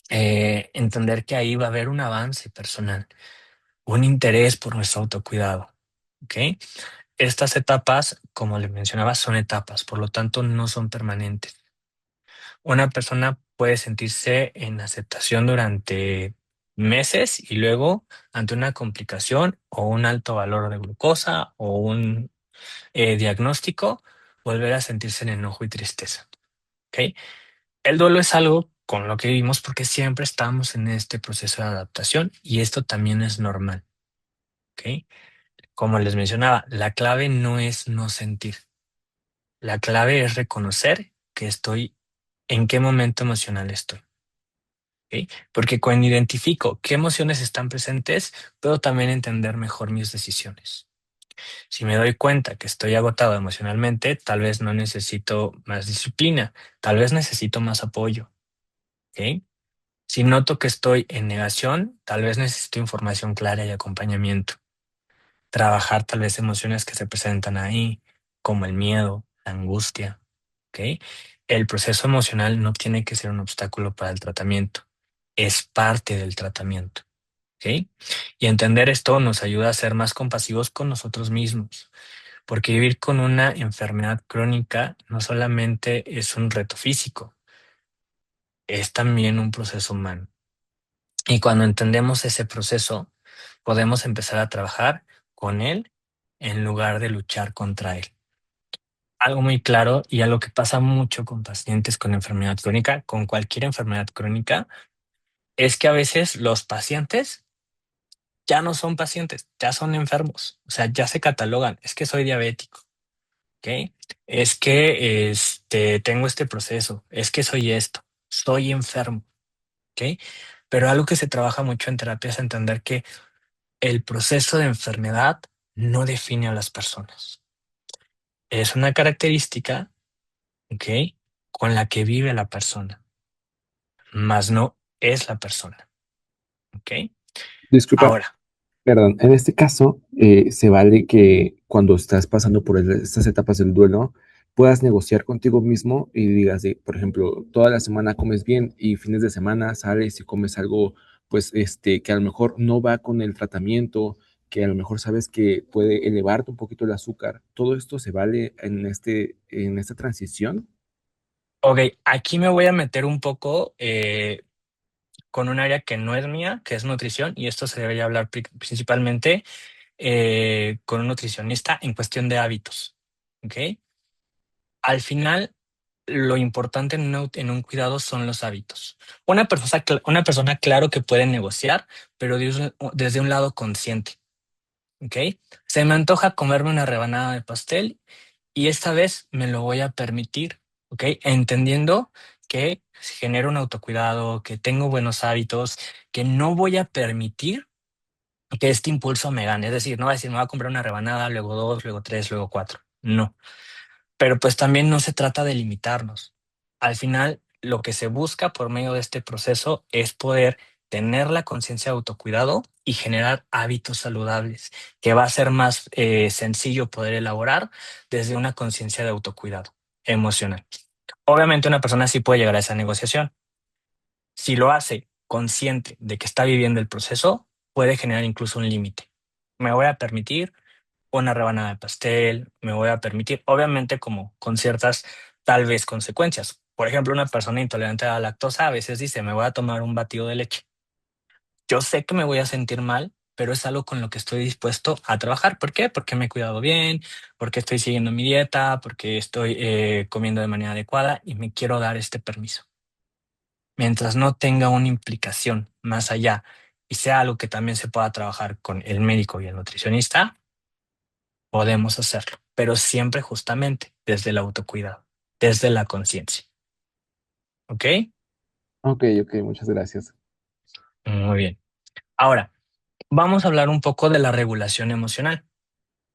entender que ahí va a haber un avance personal. un interés por nuestro autocuidado. ¿Ok? Estas etapas, como les mencionaba, son etapas, por lo tanto no son permanentes. Una persona puede sentirse en aceptación durante meses y luego, ante una complicación o un alto valor de glucosa o un diagnóstico, volver a sentirse en enojo y tristeza. ¿Ok? El duelo es algo con lo que vivimos porque siempre estamos en este proceso de adaptación y esto también es normal. ¿Ok? Como les mencionaba, la clave no es no sentir. La clave es reconocer que estoy, en qué momento emocional estoy. ¿Ok? Porque cuando identifico qué emociones están presentes, puedo también entender mejor mis decisiones. Si me doy cuenta que estoy agotado emocionalmente, tal vez no necesito más disciplina, tal vez necesito más apoyo. ¿Ok? Si noto que estoy en negación, tal vez necesito información clara y acompañamiento. Trabajar tal vez emociones que se presentan ahí, como el miedo, la angustia. ¿Ok? El proceso emocional no tiene que ser un obstáculo para el tratamiento, es parte del tratamiento. ¿Ok? Y entender esto nos ayuda a ser más compasivos con nosotros mismos, porque vivir con una enfermedad crónica no solamente es un reto físico, es también un proceso humano. Y cuando entendemos ese proceso, podemos empezar a trabajar con él en lugar de luchar contra él. Algo muy claro y algo que pasa mucho con pacientes con enfermedad crónica, con cualquier enfermedad crónica, es que a veces los pacientes ya no son pacientes, ya son enfermos, o sea, ya se catalogan, es que soy diabético, ¿ok? Es que tengo este proceso, es que soy esto, soy enfermo, ¿ok? Pero algo que se trabaja mucho en terapia es entender que el proceso de enfermedad no define a las personas. Es una característica, ¿ok? Con la que vive la persona, más no es la persona, ¿ok? Disculpa, Ahora, perdón, en este caso, se vale que cuando estás pasando por estas etapas del duelo, puedas negociar contigo mismo y digas, por ejemplo, toda la semana comes bien y fines de semana sales y comes algo, pues, que a lo mejor no va con el tratamiento, que a lo mejor sabes que puede elevarte un poquito el azúcar. ¿Todo esto se vale en esta transición? ok, aquí me voy a meter un poco con un área que no es mía, que es nutrición, y esto se debería hablar principalmente con un nutricionista en cuestión de hábitos, ¿ok? Al final, lo importante en un cuidado son los hábitos. Una persona claro que puede negociar, pero desde un lado consciente, ¿ok? Se me antoja comerme una rebanada de pastel y esta vez me lo voy a permitir, ¿ok? Entendiendo que genero un autocuidado, que tengo buenos hábitos, que no voy a permitir que este impulso me gane. Es decir, no voy a decir, me voy a comprar una rebanada, luego dos, luego tres, luego cuatro. No. Pero pues también no se trata de limitarnos. Al final, lo que se busca por medio de este proceso es poder tener la conciencia de autocuidado y generar hábitos saludables, que va a ser más sencillo poder elaborar desde una conciencia de autocuidado emocional. Obviamente una persona sí puede llegar a esa negociación. Si lo hace consciente de que está viviendo el proceso, puede generar incluso un límite. Me voy a permitir una rebanada de pastel, me voy a permitir, obviamente como con ciertas tal vez consecuencias. Por ejemplo, una persona intolerante a la lactosa a veces dice, me voy a tomar un batido de leche. Yo sé que me voy a sentir mal, pero es algo con lo que estoy dispuesto a trabajar. ¿Por qué? Porque me he cuidado bien, porque estoy siguiendo mi dieta, porque estoy comiendo de manera adecuada y me quiero dar este permiso. Mientras no tenga una implicación más allá y sea algo que también se pueda trabajar con el médico y el nutricionista, podemos hacerlo, pero siempre justamente desde el autocuidado, desde la conciencia. ¿Ok? Ok, ok, muchas gracias. Muy bien. Ahora, vamos a hablar un poco de la regulación emocional.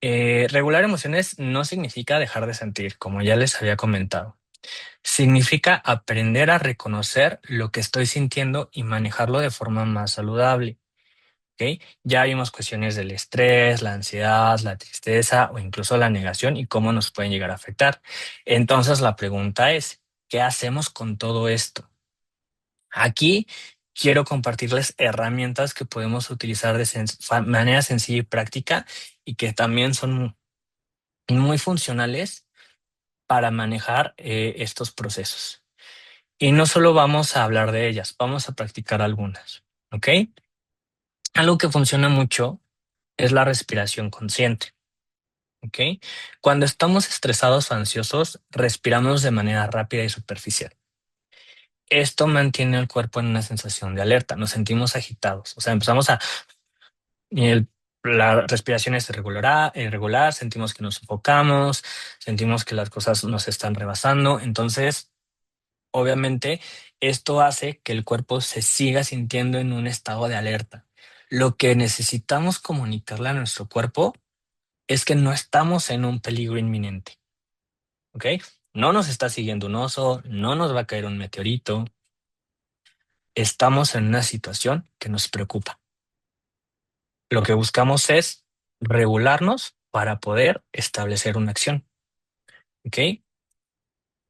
Regular emociones no significa dejar de sentir, como ya les había comentado. Significa aprender a reconocer lo que estoy sintiendo y manejarlo de forma más saludable. ¿Ok? Ya vimos cuestiones del estrés, la ansiedad, la tristeza o incluso la negación y cómo nos pueden llegar a afectar. Entonces la pregunta es, ¿qué hacemos con todo esto? Aquí quiero compartirles herramientas que podemos utilizar de manera sencilla y práctica y que también son muy funcionales para manejar estos procesos. Y no solo vamos a hablar de ellas, vamos a practicar algunas, ¿ok? Algo que funciona mucho es la respiración consciente, ¿ok? Cuando estamos estresados o ansiosos, respiramos de manera rápida y superficial. Esto mantiene al cuerpo en una sensación de alerta, nos sentimos agitados, o sea, y la respiración es irregular, sentimos que nos sofocamos, sentimos que las cosas nos están rebasando, entonces, obviamente, esto hace que el cuerpo se siga sintiendo en un estado de alerta. Lo que necesitamos comunicarle a nuestro cuerpo es que no estamos en un peligro inminente, ¿ok? No nos está siguiendo un oso, no nos va a caer un meteorito, estamos en una situación que nos preocupa. Lo que buscamos es regularnos para poder establecer una acción, ¿ok?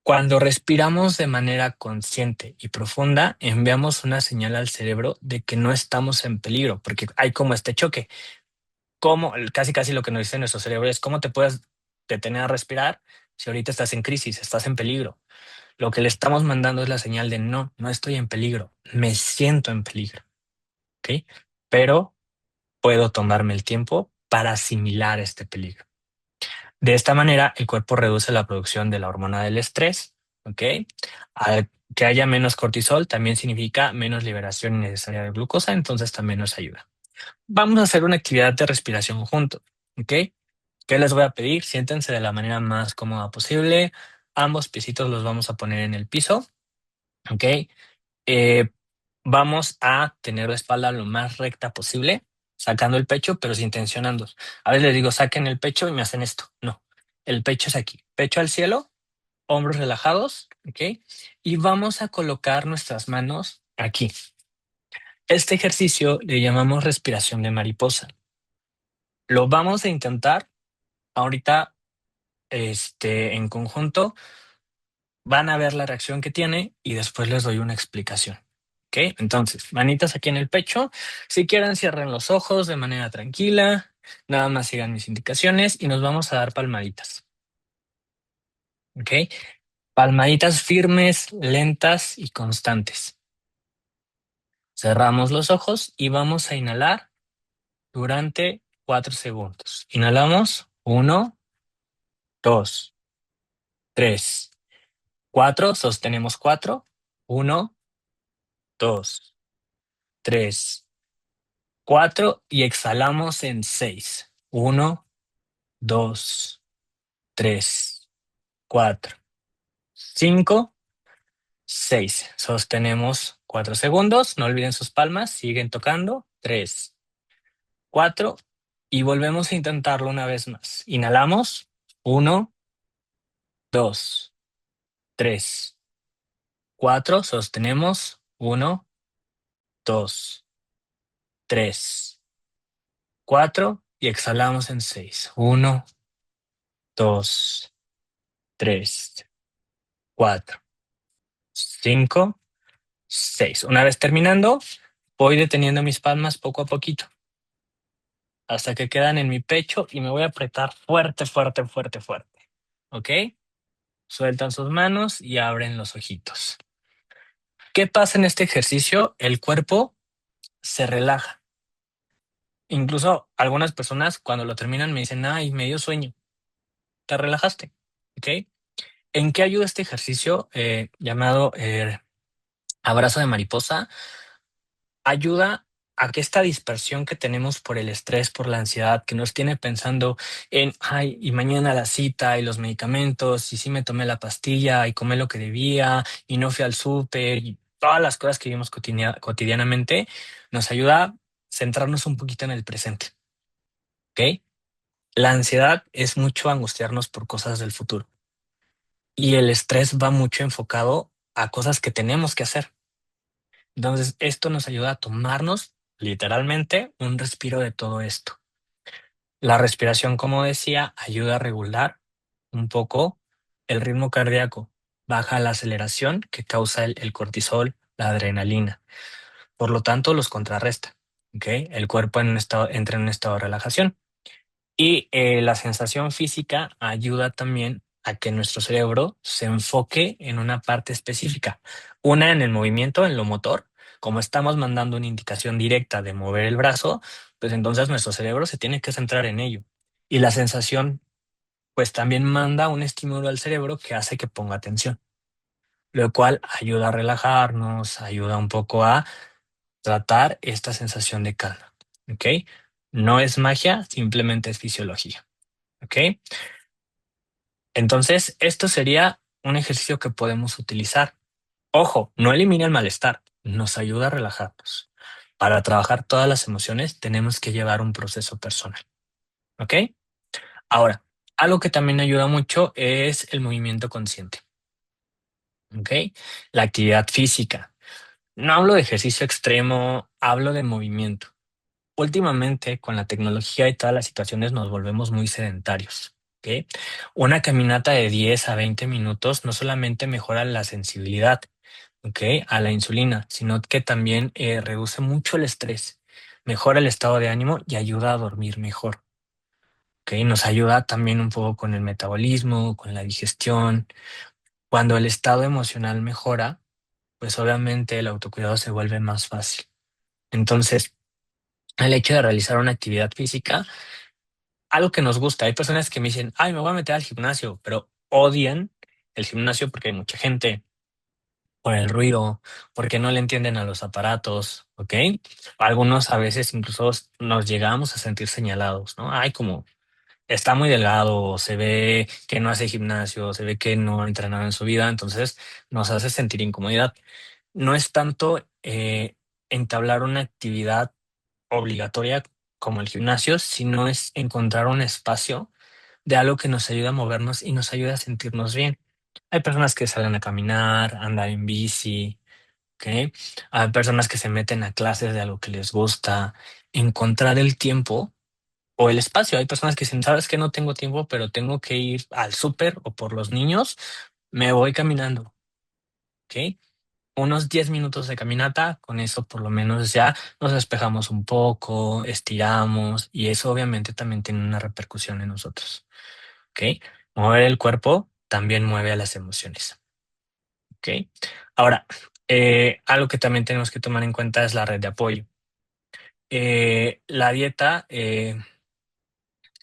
Cuando respiramos de manera consciente y profunda, enviamos una señal al cerebro de que no estamos en peligro, porque hay como este choque. Como casi casi lo que nos dice nuestro cerebro es cómo te puedes detener a respirar si ahorita estás en crisis, estás en peligro. Lo que le estamos mandando es la señal de no, no estoy en peligro, me siento en peligro, ¿ok? Pero puedo tomarme el tiempo para asimilar este peligro. De esta manera, el cuerpo reduce la producción de la hormona del estrés, ¿ok? Al que haya menos cortisol, también significa menos liberación innecesaria de glucosa, entonces también nos ayuda. Vamos a hacer una actividad de respiración juntos, ¿ok? ¿Qué les voy a pedir? Siéntense de la manera más cómoda posible. Ambos piecitos los vamos a poner en el piso, ¿ok? Eh, Vamos a tener la espalda lo más recta posible, sacando el pecho, pero sin tensionando. A veces les digo, saquen el pecho y me hacen esto. No, el pecho es aquí. Pecho al cielo, hombros relajados, ¿ok? Y vamos a colocar nuestras manos aquí. Este ejercicio le llamamos respiración de mariposa. Lo vamos a intentar ahorita, en conjunto. Van a ver la reacción que tiene y después les doy una explicación. ¿Ok? Entonces, manitas aquí en el pecho. Si quieren, cierren los ojos de manera tranquila. Nada más sigan mis indicaciones y nos vamos a dar palmaditas. ¿Ok? Palmaditas firmes, lentas y constantes. Cerramos los ojos y vamos a inhalar durante 4 segundos. Inhalamos. 1, 2, 3, 4. Sostenemos 4. 1, 2, 3, 4 y exhalamos en 6. 1, 2, 3, 4, 5, 6. Sostenemos 4 segundos. No olviden sus palmas. Siguen tocando. 3, 4 y volvemos a intentarlo una vez más. Inhalamos. 1, 2, 3, 4. Sostenemos. 1, 2, 3, 4 y exhalamos en 6. 1, 2, 3, 4, 5, 6. Una vez terminando, voy deteniendo mis palmas poco a poquito hasta que quedan en mi pecho y me voy a apretar fuerte, fuerte, fuerte, fuerte. ¿Ok? Sueltan sus manos y abren los ojitos. ¿Qué pasa en este ejercicio? El cuerpo se relaja. Incluso algunas personas cuando lo terminan me dicen, ay, me dio sueño. ¿Te relajaste? ¿Ok? ¿En qué ayuda este ejercicio llamado abrazo de mariposa? Ayuda a que esta dispersión que tenemos por el estrés, por la ansiedad, que nos tiene pensando en, ay, y mañana la cita y los medicamentos, y sí me tomé la pastilla y comí lo que debía y no fui al súper y todas las cosas que vivimos cotidianamente, nos ayuda a centrarnos un poquito en el presente, ¿ok? La ansiedad es mucho angustiarnos por cosas del futuro y el estrés va mucho enfocado a cosas que tenemos que hacer. Entonces, esto nos ayuda a tomarnos literalmente un respiro de todo esto. La respiración, como decía, ayuda a regular un poco el ritmo cardíaco, baja la aceleración que causa el cortisol, la adrenalina. por lo tanto los contrarresta. ¿Ok? El cuerpo entra en un estado de relajación. Y la sensación física ayuda también a que nuestro cerebro se enfoque en una parte específica. Una en el movimiento, en lo motor. Como estamos mandando una indicación directa de mover el brazo, pues entonces nuestro cerebro se tiene que centrar en ello. Y la sensación, pues también manda un estímulo al cerebro que hace que ponga atención, lo cual ayuda a relajarnos, ayuda un poco a tratar esta sensación de calma. ¿Ok? No es magia, simplemente es fisiología. ¿Ok? Entonces, esto sería un ejercicio que podemos utilizar. Ojo, no elimina el malestar, nos ayuda a relajarnos. Para trabajar todas las emociones tenemos que llevar un proceso personal. ¿Ok? Ahora, algo que también ayuda mucho es el movimiento consciente. ¿Ok? La actividad física. No hablo de ejercicio extremo, hablo de movimiento. Últimamente, con la tecnología y todas las situaciones, nos volvemos muy sedentarios. ¿Ok? Una caminata de 10 a 20 minutos no solamente mejora la sensibilidad, ¿ok? A la insulina, sino que también reduce mucho el estrés, mejora el estado de ánimo y ayuda a dormir mejor. ¿Ok? Nos ayuda también un poco con el metabolismo, con la digestión. Cuando el estado emocional mejora, pues obviamente el autocuidado se vuelve más fácil. Entonces, el hecho de realizar una actividad física, algo que nos gusta. Hay personas que me dicen, ay, me voy a meter al gimnasio, pero odian el gimnasio porque hay mucha gente, por el ruido, porque no le entienden a los aparatos, ¿ok? Algunos a veces incluso nos llegamos a sentir señalados, ¿no? Ay, como está muy delgado, se ve que no hace gimnasio, se ve que no ha entrenado en su vida, entonces nos hace sentir incomodidad. No es tanto entablar una actividad obligatoria como el gimnasio, sino es encontrar un espacio de algo que nos ayuda a movernos y nos ayuda a sentirnos bien. Hay personas que salen a caminar, andar en bici, ¿ok? Hay personas que se meten a clases de algo que les gusta, encontrar el tiempo o el espacio. Hay personas que dicen, sabes que no tengo tiempo, pero tengo que ir al súper o por los niños, me voy caminando, ¿ok? Unos 10 minutos de caminata, con eso por lo menos ya nos despejamos un poco, estiramos y eso obviamente también tiene una repercusión en nosotros, ¿ok? Mover el cuerpo también mueve a las emociones, ¿ok? Ahora, algo que también tenemos que tomar en cuenta es la red de apoyo. La dieta,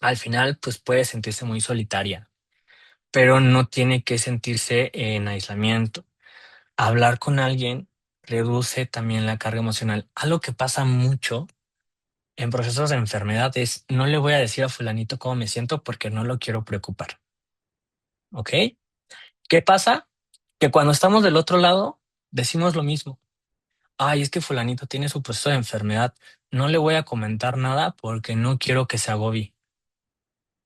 al final, pues puede sentirse muy solitaria, pero no tiene que sentirse en aislamiento. Hablar con alguien reduce también la carga emocional. Algo que pasa mucho en procesos de enfermedad es no le voy a decir a fulanito cómo me siento porque no lo quiero preocupar. ¿Ok? ¿Qué pasa? Que cuando estamos del otro lado, decimos lo mismo. Ay, es que fulanito tiene su proceso de enfermedad. No le voy a comentar nada porque no quiero que se agobie.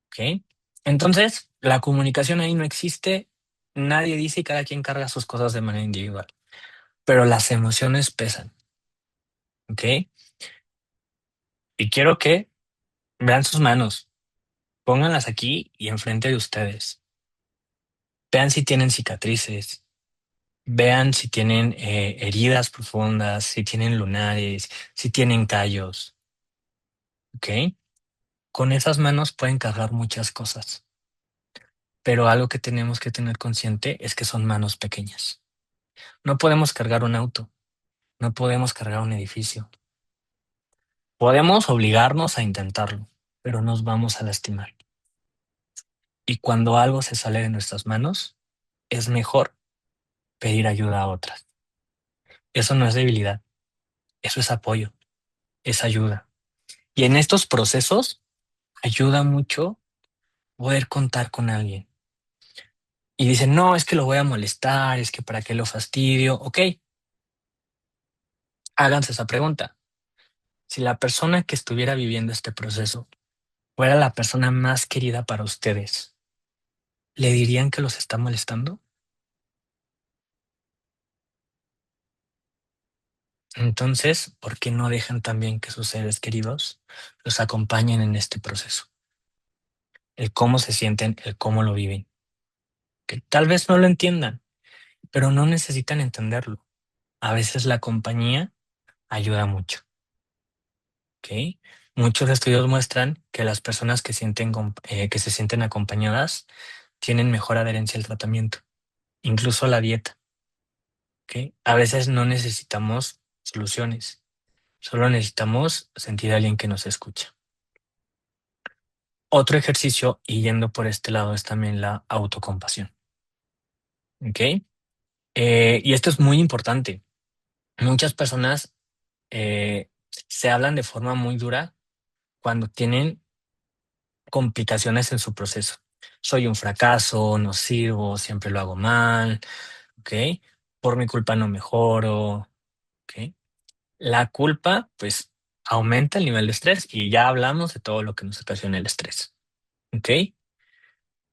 ¿Ok? Entonces, la comunicación ahí no existe. Nadie dice y cada quien carga sus cosas de manera individual. Pero las emociones pesan. ¿Ok? Y quiero que vean sus manos. Pónganlas aquí y enfrente de ustedes. Vean si tienen cicatrices. Vean si tienen heridas profundas, si tienen lunares, si tienen callos. ¿Ok? Con esas manos pueden cargar muchas cosas, pero algo que tenemos que tener consciente es que son manos pequeñas. No podemos cargar un auto, no podemos cargar un edificio. Podemos obligarnos a intentarlo, pero nos vamos a lastimar. Y cuando algo se sale de nuestras manos, es mejor pedir ayuda a otras. Eso no es debilidad, eso es apoyo, es ayuda. Y en estos procesos ayuda mucho poder contar con alguien. Y dicen, no, es que lo voy a molestar, es que para qué lo fastidio. Ok, háganse esa pregunta. Si la persona que estuviera viviendo este proceso fuera la persona más querida para ustedes, ¿le dirían que los está molestando? Entonces, ¿por qué no dejan también que sus seres queridos los acompañen en este proceso? El cómo se sienten, el cómo lo viven. Que tal vez no lo entiendan, pero no necesitan entenderlo. A veces la compañía ayuda mucho, ¿ok? Muchos estudios muestran que las personas que que se sienten acompañadas tienen mejor adherencia al tratamiento, incluso la dieta, ¿ok? A veces no necesitamos soluciones, solo necesitamos sentir a alguien que nos escucha. Otro ejercicio, y yendo por este lado, es también la autocompasión, ¿ok? Y esto es muy importante. Muchas personas se hablan de forma muy dura cuando tienen complicaciones en su proceso. Soy un fracaso, no sirvo, siempre lo hago mal, ¿ok? Por mi culpa no mejoro, ¿ok? La culpa, pues, aumenta el nivel de estrés y ya hablamos de todo lo que nos ocasiona el estrés, ¿ok?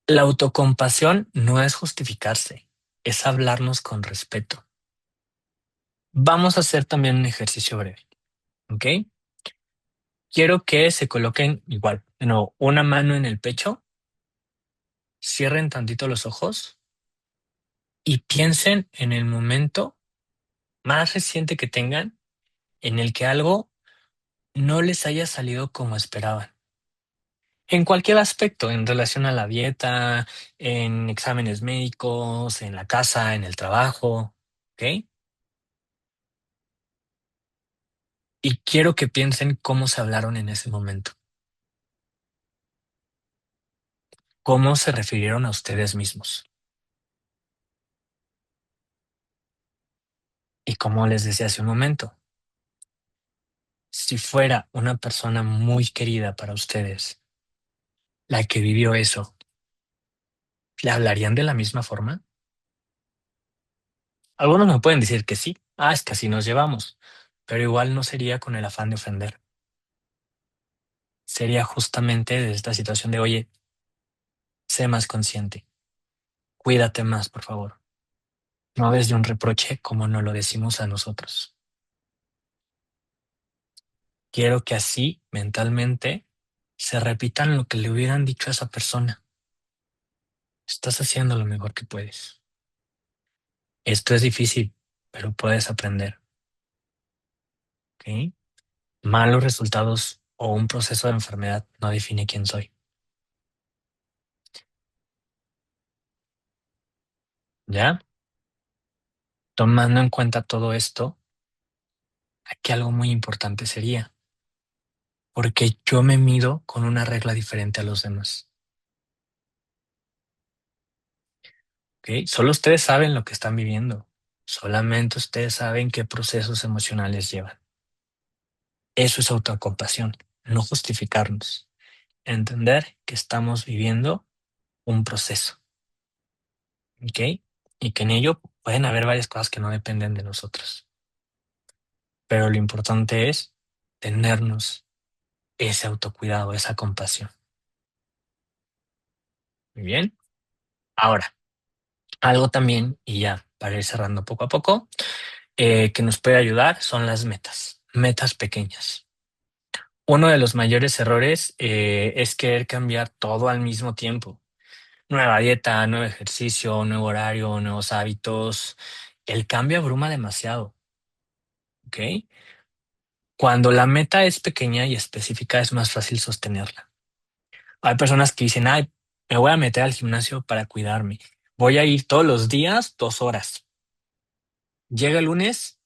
La autocompasión no es justificarse, es hablarnos con respeto. Vamos a hacer también un ejercicio breve, ¿ok? Quiero que se coloquen igual, de nuevo, una mano en el pecho, cierren tantito los ojos y piensen en el momento más reciente que tengan en el que algo no les haya salido como esperaban. En cualquier aspecto, en relación a la dieta, en exámenes médicos, en la casa, en el trabajo, ¿ok? Y quiero que piensen cómo se hablaron en ese momento, cómo se refirieron a ustedes mismos. Y como les decía hace un momento, si fuera una persona muy querida para ustedes, la que vivió eso, ¿le hablarían de la misma forma? Algunos me pueden decir que sí, es que así nos llevamos, pero igual no sería con el afán de ofender. Sería justamente de esta situación de, oye, sé más consciente, cuídate más, por favor. No desde un reproche como nos lo decimos a nosotros. Quiero que así, mentalmente, se repitan lo que le hubieran dicho a esa persona. Estás haciendo lo mejor que puedes. Esto es difícil, pero puedes aprender, ¿ok? Malos resultados o un proceso de enfermedad no define quién soy. ¿Ya? Tomando en cuenta todo esto, aquí algo muy importante sería, porque yo me mido con una regla diferente a los demás, ¿ok? Solo ustedes saben lo que están viviendo. Solamente ustedes saben qué procesos emocionales llevan. Eso es autocompasión, no justificarnos. Entender que estamos viviendo un proceso, ¿ok? Y que en ello pueden haber varias cosas que no dependen de nosotros. Pero lo importante es tenernos ese autocuidado, esa compasión. Muy bien. Ahora, algo también, y ya para ir cerrando poco a poco, que nos puede ayudar son las metas, metas pequeñas. Uno de los mayores errores es querer cambiar todo al mismo tiempo. Nueva dieta, nuevo ejercicio, nuevo horario, nuevos hábitos. El cambio abruma demasiado, ¿ok? Cuando la meta es pequeña y específica es más fácil sostenerla. Hay personas que dicen, ay, me voy a meter al gimnasio para cuidarme. Voy a ir todos los días 2 horas. Llega el lunes,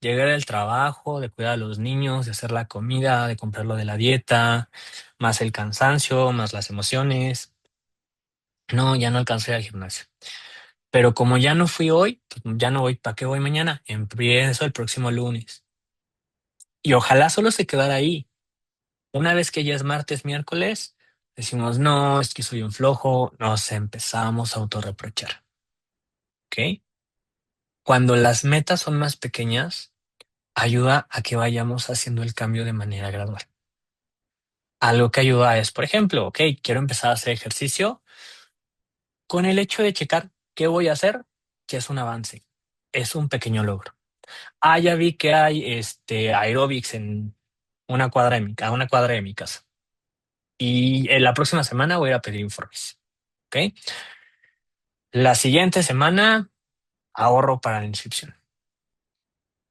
llegar al trabajo, de cuidar a los niños, de hacer la comida, de comprar lo de la dieta, más el cansancio, más las emociones. No, ya no alcancé al gimnasio. Pero como ya no fui hoy, pues ya no voy. ¿Para qué voy mañana? Empiezo el próximo lunes. Y ojalá solo se quedara ahí. Una vez que ya es martes, miércoles, decimos, no, es que soy un flojo, nos empezamos a autorreprochar, ¿ok? Cuando las metas son más pequeñas, ayuda a que vayamos haciendo el cambio de manera gradual. Algo que ayuda es, por ejemplo, ok, quiero empezar a hacer ejercicio, con el hecho de checar qué voy a hacer, que es un avance, es un pequeño logro. Ya vi que hay aeróbics en a una cuadra de mi casa. Y en la próxima semana voy a ir a pedir informes. ¿Ok? La siguiente semana ahorro para la inscripción.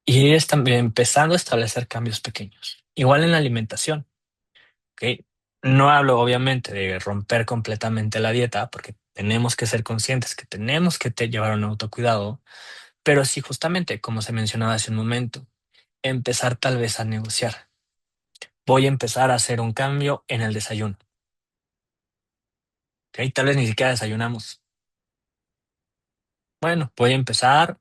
y ir también empezando a establecer cambios pequeños. Igual en la alimentación, ¿ok? No hablo obviamente de romper completamente la dieta, porque tenemos que ser conscientes que tenemos que llevar un autocuidado, pero sí justamente, como se mencionaba hace un momento, empezar tal vez a negociar. Voy a empezar a hacer un cambio en el desayuno, ¿ok? Tal vez ni siquiera desayunamos. Bueno, voy a empezar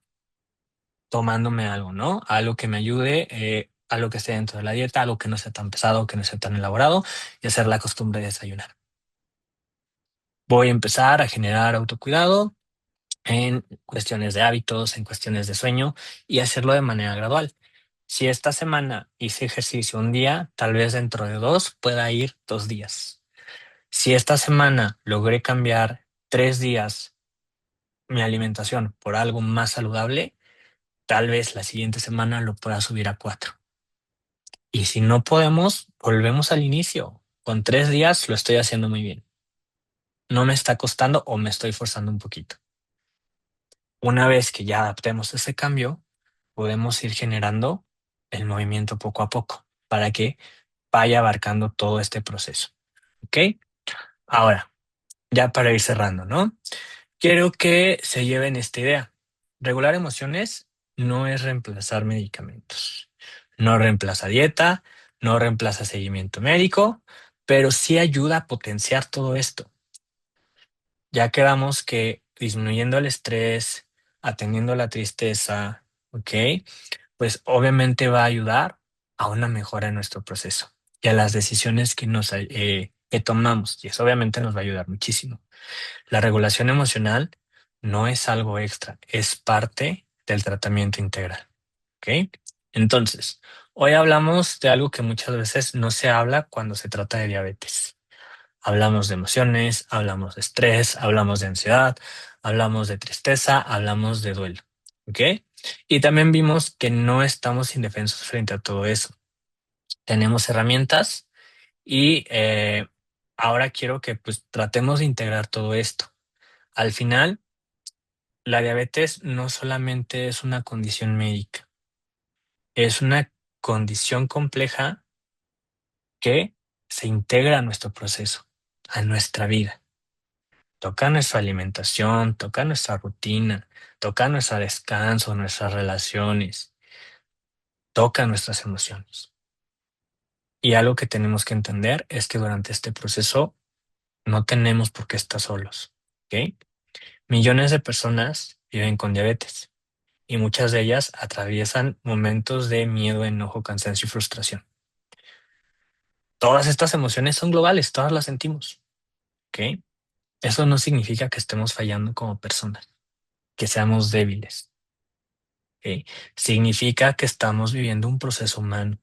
tomándome algo, ¿no? Algo que me ayude, algo que esté dentro de la dieta, algo que no sea tan pesado, que no sea tan elaborado, y hacer la costumbre de desayunar. Voy a empezar a generar autocuidado en cuestiones de hábitos, en cuestiones de sueño, y hacerlo de manera gradual. Si esta semana hice ejercicio un día, tal vez dentro de 2 pueda ir 2 días. Si esta semana logré cambiar 3 días mi alimentación por algo más saludable, tal vez la siguiente semana lo pueda subir a 4. Y si no podemos, volvemos al inicio. Con 3 días lo estoy haciendo muy bien. No me está costando o me estoy forzando un poquito. Una vez que ya adaptemos ese cambio, podemos ir generando el movimiento poco a poco para que vaya abarcando todo este proceso. ¿Ok? Ahora, ya para ir cerrando, ¿no? Quiero que se lleven esta idea. Regular emociones no es reemplazar medicamentos. No reemplaza dieta, no reemplaza seguimiento médico, pero sí ayuda a potenciar todo esto. Ya quedamos que disminuyendo el estrés, atendiendo la tristeza, ¿ok? Pues obviamente va a ayudar a una mejora en nuestro proceso y a las decisiones que tomamos. Y eso obviamente nos va a ayudar muchísimo. La regulación emocional no es algo extra, es parte del tratamiento integral. ¿Ok? Entonces, hoy hablamos de algo que muchas veces no se habla cuando se trata de diabetes. Hablamos de emociones, hablamos de estrés, hablamos de ansiedad, hablamos de tristeza, hablamos de duelo. ¿Ok? Y también vimos que no estamos indefensos frente a todo eso. Tenemos herramientas y ahora quiero que pues tratemos de integrar todo esto. Al final, la diabetes no solamente es una condición médica, es una condición compleja que se integra a nuestro proceso, a nuestra vida. Toca nuestra alimentación, toca nuestra rutina, toca nuestro descanso, nuestras relaciones, toca nuestras emociones. Y algo que tenemos que entender es que durante este proceso no tenemos por qué estar solos, ¿ok? Millones de personas viven con diabetes y muchas de ellas atraviesan momentos de miedo, enojo, cansancio y frustración. Todas estas emociones son globales, todas las sentimos, ¿ok? Eso no significa que estemos fallando como personas, que seamos débiles, ¿ok? Significa que estamos viviendo un proceso humano,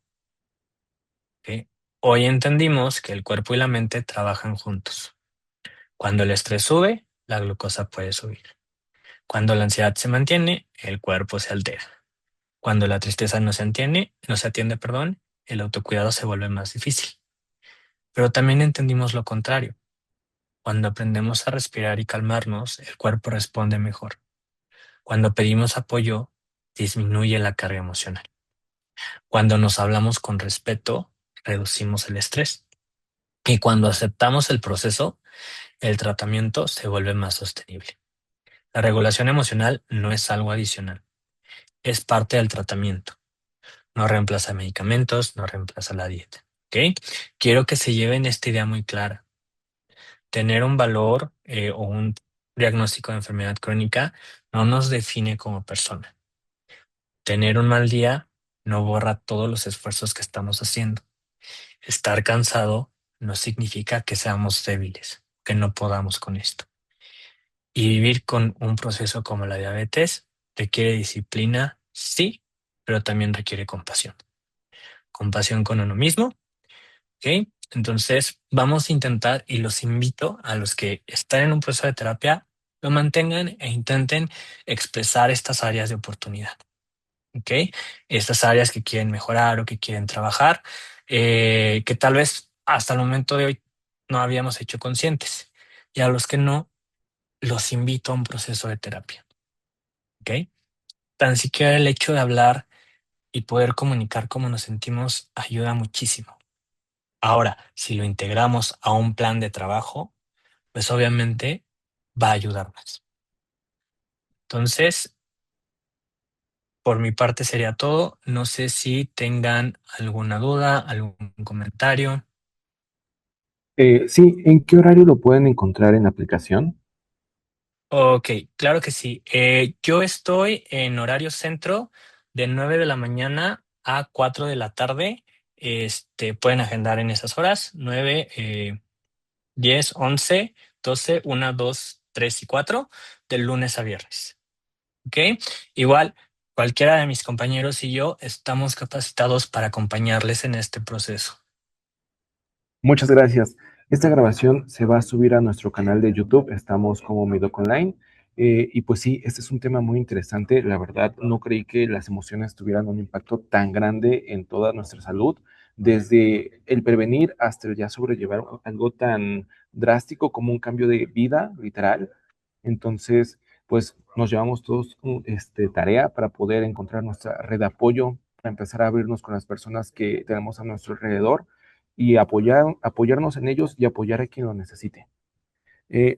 ¿ok? Hoy entendimos que el cuerpo y la mente trabajan juntos. Cuando el estrés sube, la glucosa puede subir. Cuando la ansiedad se mantiene, el cuerpo se altera. Cuando la tristeza no se atiende, perdón, el autocuidado se vuelve más difícil. Pero también entendimos lo contrario. Cuando aprendemos a respirar y calmarnos, el cuerpo responde mejor. Cuando pedimos apoyo, disminuye la carga emocional. Cuando nos hablamos con respeto, reducimos el estrés. Y cuando aceptamos el proceso, el tratamiento se vuelve más sostenible. La regulación emocional no es algo adicional, es parte del tratamiento. No reemplaza medicamentos, no reemplaza la dieta. ¿Ok? Quiero que se lleven esta idea muy clara. Tener un valor o un diagnóstico de enfermedad crónica no nos define como persona. Tener un mal día no borra todos los esfuerzos que estamos haciendo. Estar cansado no significa que seamos débiles, que no podamos con esto. Y vivir con un proceso como la diabetes requiere disciplina, sí, pero también requiere compasión. Compasión con uno mismo. ¿Ok? Entonces, vamos a intentar y los invito a los que están en un proceso de terapia, lo mantengan e intenten expresar estas áreas de oportunidad. ¿Ok? Estas áreas que quieren mejorar o que quieren trabajar, que tal vez hasta el momento de hoy no habíamos hecho conscientes. Y a los que no, los invito a un proceso de terapia. ¿Ok? Tan siquiera el hecho de hablar y poder comunicar cómo nos sentimos ayuda muchísimo. Ahora, si lo integramos a un plan de trabajo, pues obviamente va a ayudar más. Entonces, por mi parte sería todo. No sé si tengan alguna duda, algún comentario. Sí, ¿en qué horario lo pueden encontrar en la aplicación? Ok, claro que sí. Yo estoy en horario centro de 9 de la mañana a 4 de la tarde. Pueden agendar en esas horas, 9, 10, 11, 12, 1, 2, 3 y 4, de lunes a viernes. ¿Ok? Igual, cualquiera de mis compañeros y yo estamos capacitados para acompañarles en este proceso. Muchas gracias. Esta grabación se va a subir a nuestro canal de YouTube. Estamos como Midoc Online. Y pues sí, este es un tema muy interesante. La verdad, no creí que las emociones tuvieran un impacto tan grande en toda nuestra salud, desde el prevenir hasta el ya sobrellevar algo tan drástico como un cambio de vida, literal. Entonces, pues nos llevamos todos tarea para poder encontrar nuestra red de apoyo, para empezar a abrirnos con las personas que tenemos a nuestro alrededor y apoyarnos en ellos y apoyar a quien lo necesite.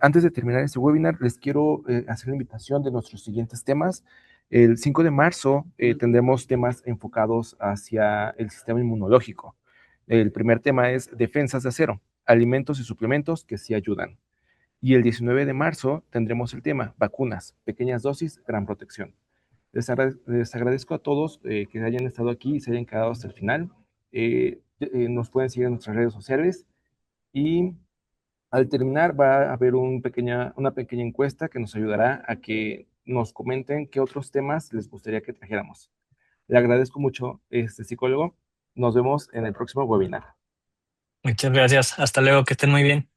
Antes de terminar este webinar, les quiero hacer la invitación de nuestros siguientes temas. El 5 de marzo tendremos temas enfocados hacia el sistema inmunológico. El primer tema es defensas de acero, alimentos y suplementos que sí ayudan. Y el 19 de marzo tendremos el tema vacunas, pequeñas dosis, gran protección. Les agradezco a todos que hayan estado aquí y se hayan quedado hasta el final. Nos pueden seguir en nuestras redes sociales y al terminar va a haber una pequeña encuesta que nos ayudará a que nos comenten qué otros temas les gustaría que trajéramos. Le agradezco mucho, este psicólogo. Nos vemos en el próximo webinar. Muchas gracias. Hasta luego, que estén muy bien.